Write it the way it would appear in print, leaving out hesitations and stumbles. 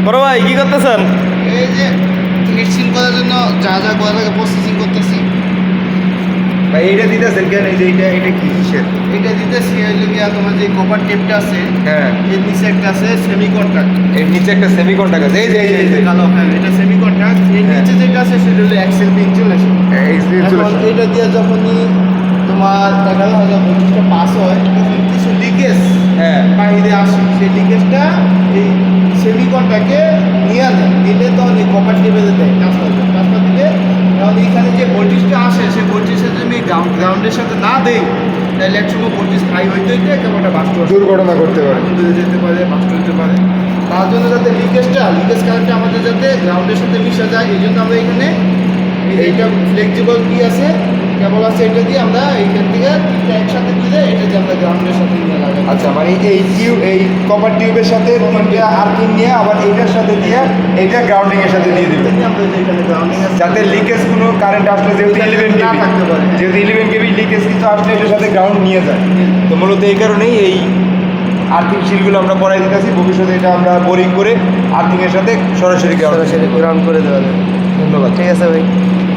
বড় ভাই কি করতেছেন? এই যে ফিনিশিং করার জন্য যা যা করা লাগে প্রসেসিং করতেছি। ভাই এইটা দিতেছেন কেন? এই যে এটা কি কিসের? এটা দিতেছি হইলো গিয়া তোমার যে কপার টেপটা আছে হ্যাঁ, এর নিচে একটা আছে সেমি কন্ট্যাক্ট। এর নিচে একটা সেমি কন্ডাক্টর। এই যে কালো, হ্যাঁ এটা সেমি কন্ট্যাক্ট। এর হ্যাঁ। নিচে যেটা আছে সেটা হলো এক্সেল ইনসুলেশন। এই এখন এটা দিয়ে যখনই তোমার 11,000 ভোল্টেজটা পাস হয় তখন কিছু লিকেজ হ্যাঁ বাইরে আসে, সেই লিকেজটা এই সেমি কন্ট্যাক্টে নিয়ে নেয়, নিলে তখন এই কপার টেপে দেয় ট্রান্সফার দিলে। এখন এইখানে যে ভোল্টেজটা আসে সেই ভোল্টেজটা যদি আমি গ্রাউন্ডের সাথে না দেই তাহলে একসময় ভোল্টেজ হাই হইতে হইতে কেমন একটা বাস্ট দুর্ঘটনা করতে পারে। আগুন ধরে যেতে পারে, বাস্ট হতে পারে। তার জন্য যাতে লিকেজ কারেন্টটা আমাদের যাতে গ্রাউন্ডের সাথে মিশে যায়, এই জন্য আমরা এখানে এইটা ফ্লেক্সিবল কি আছে কেবল আছে, এটা দিয়ে আমরা এইখান থেকে তিনটা একসাথে দিলে এটা দিয়ে আমরা গ্রাউন্ডের সাথে নিয়ে লাগাই। আচ্ছা, মানে এই কপার টিউবের সাথে তিনটা আর্থিং নিয়ে আবার এইটার সাথে দিয়ে এইটা গ্রাউন্ডিং এর সাথে দিয়ে দিবেন, আমরা যে এখানে গ্রাউন্ডিং আছে যাতে লিকেজ কোনো কারেন্ট আসলে যেহেতু 11 না কেবি, থাকতে পারে। যেহেতু 11 কেবি লিকেজ কিছু আসলে এটার সাথে গ্রাউন্ড নিয়ে যায়। তো মূলত এই কারণেই এই আর্থিং শিলগুলো আমরা পরাই দিতেছি। ভবিষ্যতে এটা আমরা বোরিং করে আর্থিংয়ের সাথে সরাসরি গ্রাউন্ড গ্রাউন্ড করে দেওয়া যাবে। ধন্যবাদ। ঠিক আছে ভাই।